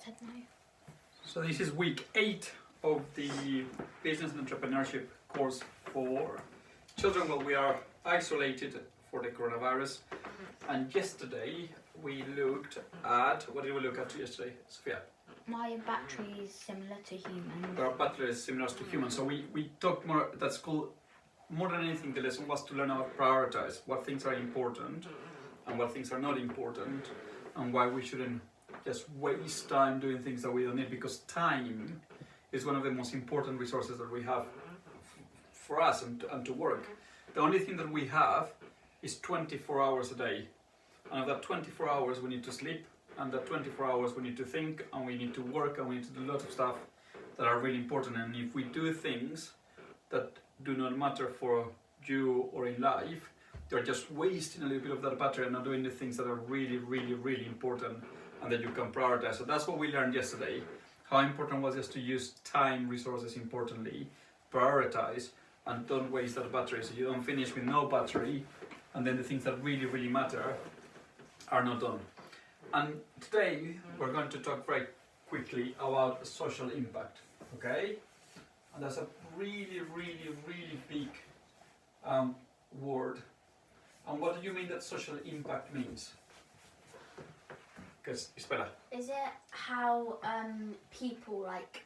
said no. So this is week 8 of the business and entrepreneurship course for children. Well, we are isolated for the coronavirus, and yesterday we looked at, what did we look at yesterday, Sophia? My battery is similar to humans. Our battery is similar to humans, so we talked more, that's called, more than anything the lesson was to learn how to prioritize what things are important and what things are not important, and why we shouldn't just waste time doing things that we don't need, because time is one of the most important resources that we have for us and to work. The only thing that we have is 24 hours a day, and of that 24 hours we need to sleep, and that 24 hours we need to think, and we need to work, and we need to do a lot of stuff that are really important. And if we do things that do not matter for you or in life, they're just wasting a little bit of that battery and not doing the things that are really, really, really important and that you can prioritize. So that's what we learned yesterday. How important was just to use time resources importantly, prioritize, and don't waste that battery, so you don't finish with no battery, and then the things that really, really matter are not done. And today we're going to talk very quickly about social impact, okay? And that's a really, really, really big word. And what do you mean that social impact means? Because Isabella. Is it how people like,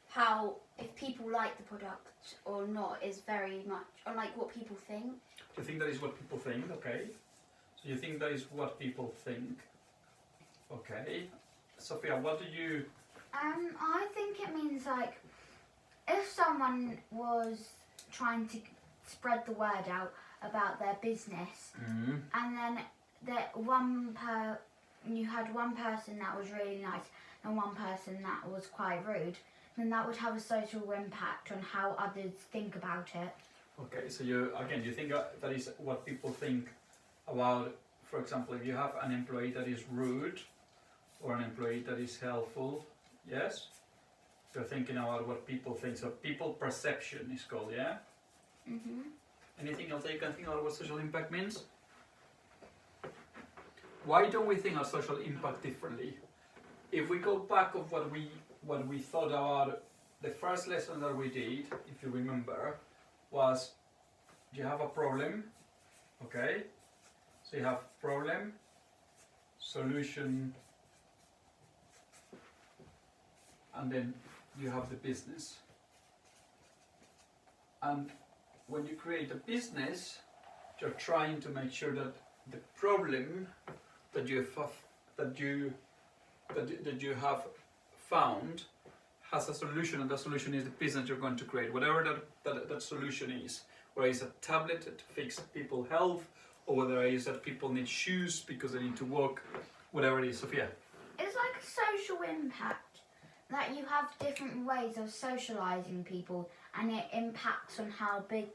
how if people like the product or not is very much on like what people think? Do you think that is what people think? Okay. So you think that is what people think? Okay. Sophia, what do you? I think it means like if someone was trying to spread the word out about their business, and then you had one person that was really nice and one person that was quite rude, then that would have a social impact on how others think about it. Okay, so you think that is what people think about, for example, if you have an employee that is rude or an employee that is helpful, yes? You're thinking about what people think, so people perception is called, yeah? Mm-hmm. Anything else that you can think about what social impact means? Why don't we think of social impact differently? If we go back of what we thought about, the first lesson that we did, if you remember, was you have a problem, okay? So you have problem, solution, and then you have the business. And when you create a business, you're trying to make sure that the problem that you have found has a solution, and the solution is the business you're going to create, whatever that solution is. Whether it's a tablet to fix people's health, or whether it is that people need shoes because they need to walk, whatever it is. Sophia? It's like a social impact, that you have different ways of socialising people, and it impacts on how big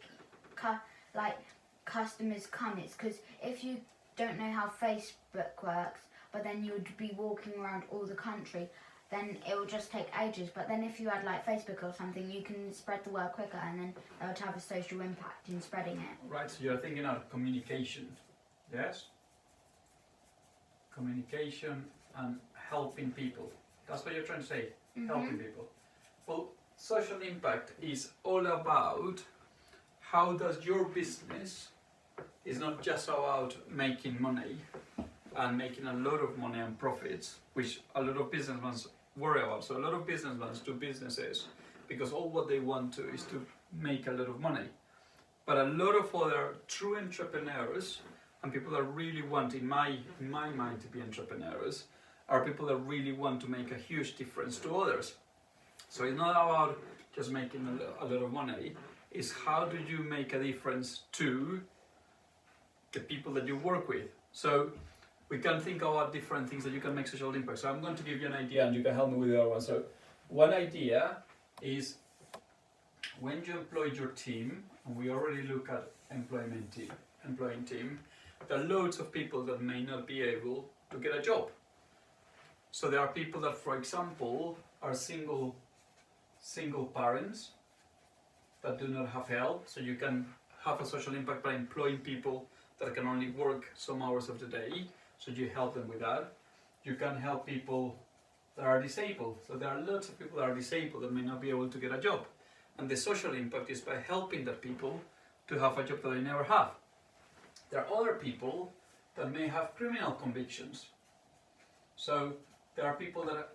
customers come. It's because if you don't know how Facebook works, but then you would be walking around all the country, then it will just take ages. But then if you had like Facebook or something, you can spread the word quicker, and then that would have a social impact in spreading it. Right, so you're thinking of communication, yes? Communication and helping people. That's what you're trying to say, helping people. Well, social impact is all about how does your business is not just about making money and making a lot of money and profits, which a lot of businessmen worry about. So a lot of businessmen do businesses because all what they want to is to make a lot of money. But a lot of other true entrepreneurs and people that really want, in my mind, to be entrepreneurs, are people that really want to make a huge difference to others. So it's not about just making a lot of money, it's how do you make a difference to the people that you work with. So we can think about different things that you can make social impact. So I'm going to give you an idea and you can help me with the other one. So one idea is when you employ your team, and we already look at employing team, there are loads of people that may not be able to get a job. So there are people that, for example, are single parents that do not have help. So you can have a social impact by employing people that can only work some hours of the day. So you help them with that. You can help people that are disabled. So there are lots of people that are disabled that may not be able to get a job. And the social impact is by helping that people to have a job that they never have. There are other people that may have criminal convictions. So there are people that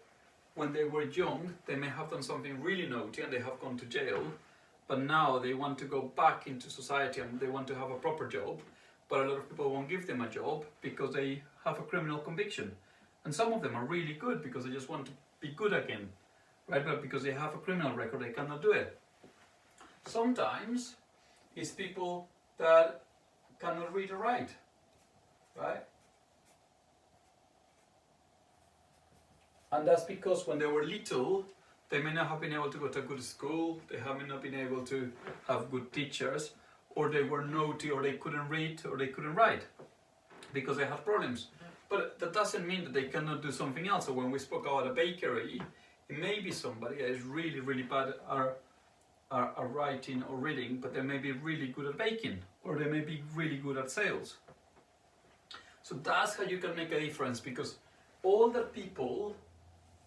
when they were young, they may have done something really naughty and they have gone to jail, but now they want to go back into society and they want to have a proper job, but a lot of people won't give them a job because they have a criminal conviction. And some of them are really good because they just want to be good again, right? But because they have a criminal record, they cannot do it. Sometimes it's people that cannot read or write, right? And that's because when they were little, they may not have been able to go to a good school, they may not been able to have good teachers, or they were naughty, or they couldn't read, or they couldn't write, because they had problems. But that doesn't mean that they cannot do something else. So when we spoke about a bakery, it may be somebody that is really, really bad at writing or reading, but they may be really good at baking, or they may be really good at sales. So that's how you can make a difference, because all the people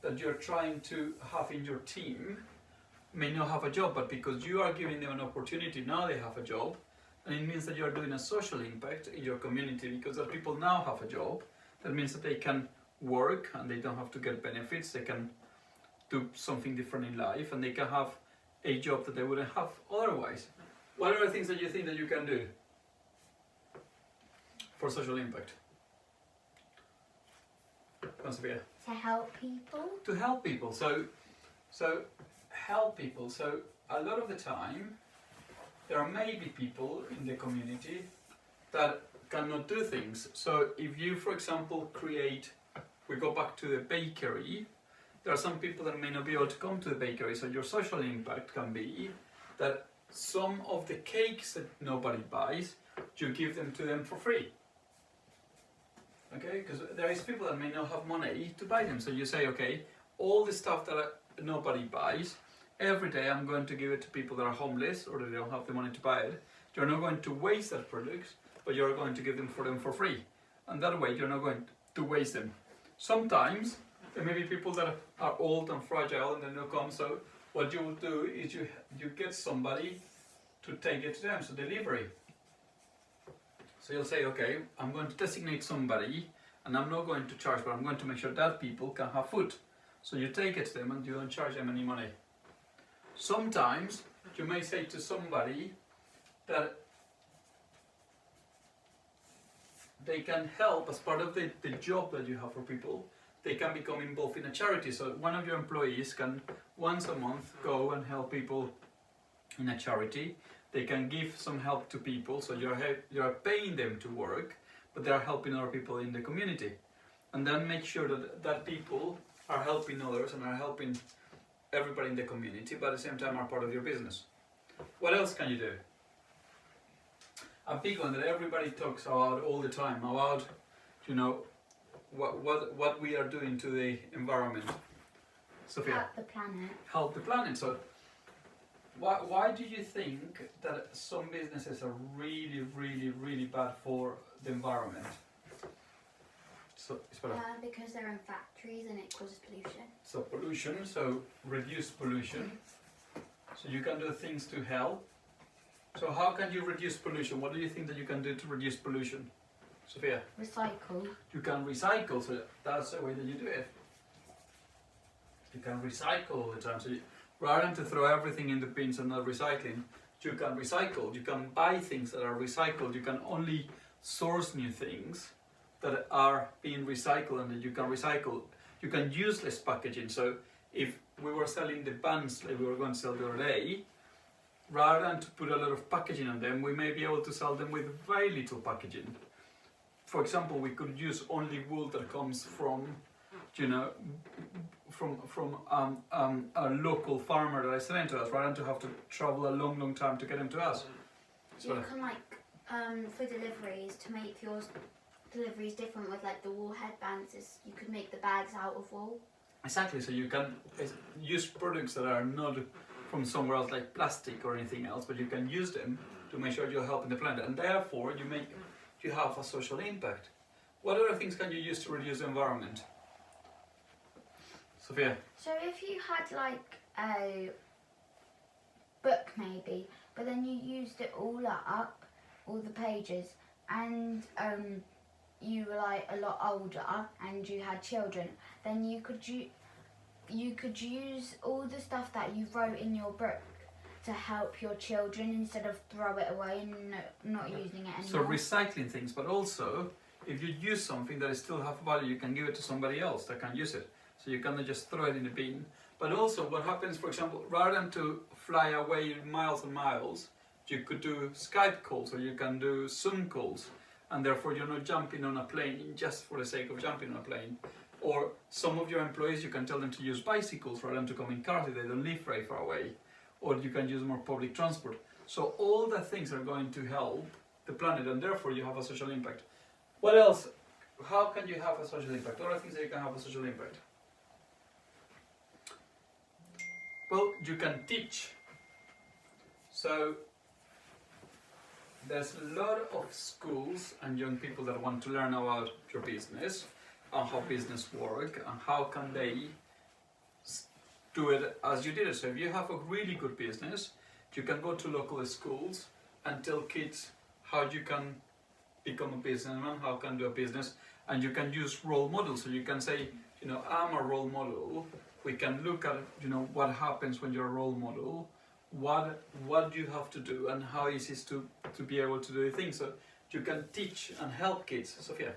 that you're trying to have in your team may not have a job, but because you are giving them an opportunity, now they have a job, and it means that you are doing a social impact in your community, because the people now have a job. That means that they can work and they don't have to get benefits, they can do something different in life, and they can have a job that they wouldn't have otherwise. What are the things that you think that you can do for social impact? Sophia? To help people. To help people. So help people. So a lot of the time, there are maybe people in the community that cannot do things. So if you, for example, we go back to the bakery, there are some people that may not be able to come to the bakery. So your social impact can be that some of the cakes that nobody buys, you give them to them for free. Okay, because there is people that may not have money to buy them. So you say, okay, all the stuff that nobody buys, every day I'm going to give it to people that are homeless or they don't have the money to buy it. You're not going to waste that products, but you're going to give them for free. And that way you're not going to waste them. Sometimes there may be people that are old and fragile and they don't come. So what you will do is you get somebody to take it to them, so delivery. So you'll say, okay, I'm going to designate somebody and I'm not going to charge, but I'm going to make sure that people can have food. So you take it to them and you don't charge them any money. Sometimes you may say to somebody that they can help as part of the job that you have for people. They can become involved in a charity. So one of your employees can once a month go and help people in a charity. They can give some help to people, so you're paying them to work, but they are helping other people in the community. And then make sure that people are helping others and are helping everybody in the community, but at the same time are part of your business. What else can you do? A big one that everybody talks about all the time, about, you know, what we are doing to the environment. Sophia? Help the planet. Help the planet. So why do you think that some businesses are really, really, really bad for the environment? So, because they're in factories and it causes pollution. So pollution, so reduce pollution. So you can do things to help. So how can you reduce pollution? What do you think that you can do to reduce pollution? Sophia? Recycle. You can recycle, so that's the way that you do it. You can recycle all the time. So rather than to throw everything in the bins and not recycling, you can recycle. You can buy things that are recycled. You can only source new things that are being recycled and that you can recycle. You can use less packaging. So if we were selling the buns like we were going to sell the other day, rather than to put a lot of packaging on them, we may be able to sell them with very little packaging. For example, we could use only wool that comes from, you know, from a local farmer that is selling to us, rather than to have to travel a long, long time to get them to us. You can for deliveries, to make your deliveries different with like the wool headbands, you could make the bags out of wool. Exactly, so you can use products that are not from somewhere else like plastic or anything else, but you can use them to make sure you're helping the planet, and therefore you have a social impact. What other things can you use to reduce the environment? Sophia? So if you had like a book maybe, but then you used it all up, all the pages, and you were like a lot older and you had children, then you could use all the stuff that you wrote in your book to help your children instead of throw it away and not using it So anymore. recycling things, but also if you use something that still have value, you can give it to somebody else that can use it. So you cannot just throw it in the bin. But also what happens, for example, rather than to fly away miles and miles, you could do Skype calls or you can do Zoom calls, and therefore you're not jumping on a plane just for the sake of jumping on a plane. Or some of your employees, you can tell them to use bicycles rather than to come in cars if they don't live very far away. Or you can use more public transport. So all the things are going to help the planet, and therefore you have a social impact. What else? How can you have a social impact? What are things that you can have a social impact? Well, you can teach. So there's a lot of schools and young people that want to learn about your business and how business work and how can they do it as you did it. So if you have a really good business, you can go to local schools and tell kids how you can become a businessman, how can do a business, and you can use role models. So you can say, you know, I'm a role model. We can look at, you know, what happens when you're a role model, what you have to do, and how easy it is to be able to do things. So you can teach and help kids. Sophia?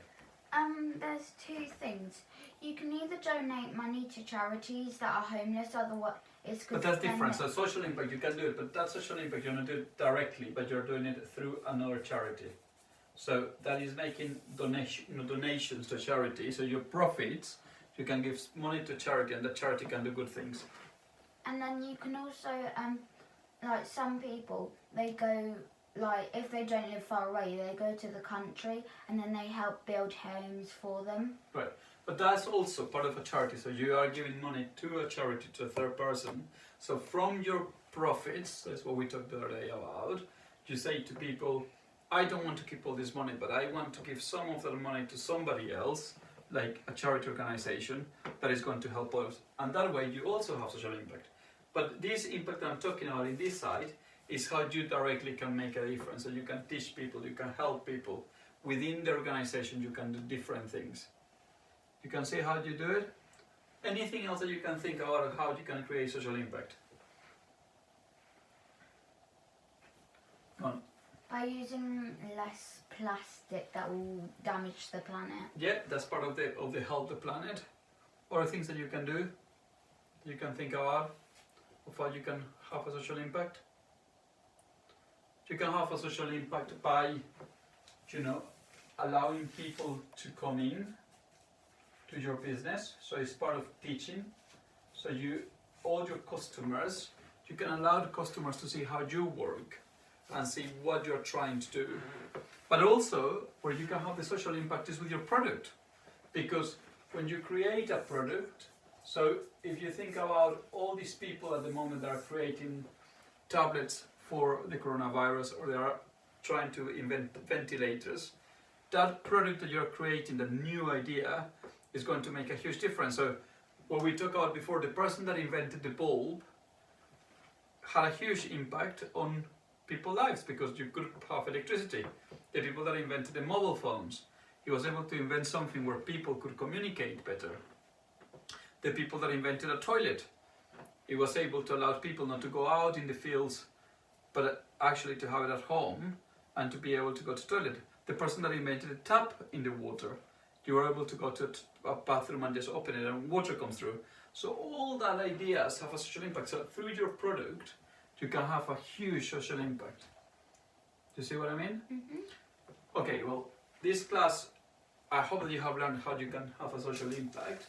There's two things. You can either donate money to charities that are homeless, otherwise it's good. But that's different. So social impact, you can do it, but that social impact, you're not doing it directly, but you're doing it through another charity. So that is making donations to charity. So your profits, you can give money to charity, and the charity can do good things. And then you can also, like some people, they go, like if they don't live far away, they go to the country and then they help build homes for them. Right, but that's also part of a charity. So you are giving money to a charity, to a third person. So from your profits, that's what we talked the other day about, you say to people, I don't want to keep all this money, but I want to give some of that money to somebody else, like a charity organization that is going to help others. And that way you also have social impact. But this impact that I'm talking about in this side is how you directly can make a difference. So you can teach people, you can help people. Within the organization you can do different things. You can see how you do it. Anything else that you can think about how you can create social impact? Go on. By using less plastic that will damage the planet. Yeah, that's part of the help the planet. Or things that you can do, you can think about of how you can have a social impact. You can have a social impact by, you know, allowing people to come in to your business. So it's part of teaching. So all your customers, you can allow the customers to see how you work and see what you're trying to do. But also, where you can have the social impact is with your product. Because when you create a product, so if you think about all these people at the moment that are creating tablets for the coronavirus, or they are trying to invent ventilators, that product that you're creating, the new idea, is going to make a huge difference. So what we talked about before, the person that invented the bulb had a huge impact on people's lives because you could have electricity. The people that invented the mobile phones, he was able to invent something where people could communicate better. The people that invented a toilet, he was able to allow people not to go out in the fields, but actually to have it at home and to be able to go to the toilet. The person that invented a tap in the water, you were able to go to a bathroom and just open it and water comes through. So all that ideas have a social impact. So through your product, you can have a huge social impact. Do you see what I mean? Mm-hmm. Okay, well, this class, I hope that you have learned how you can have a social impact.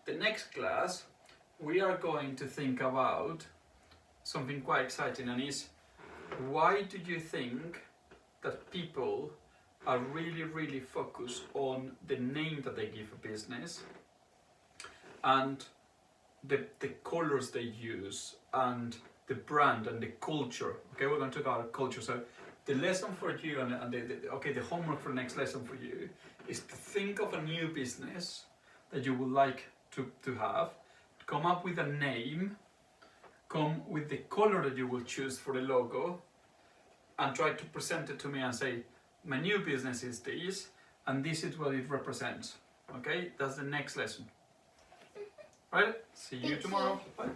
The next class, we are going to think about something quite exciting, and is, why do you think that people are really, really focused on the name that they give a business and the colors they use and the brand and the culture? Okay, we're going to talk about culture. So the lesson for you and the homework for the next lesson for you is to think of a new business that you would like to have. come up with a name, come with the color that you will choose for the logo, and try to present it to me and say, my new business is this, and this is what it represents. Okay, that's the next lesson. Right? See you Thank tomorrow. you. Bye.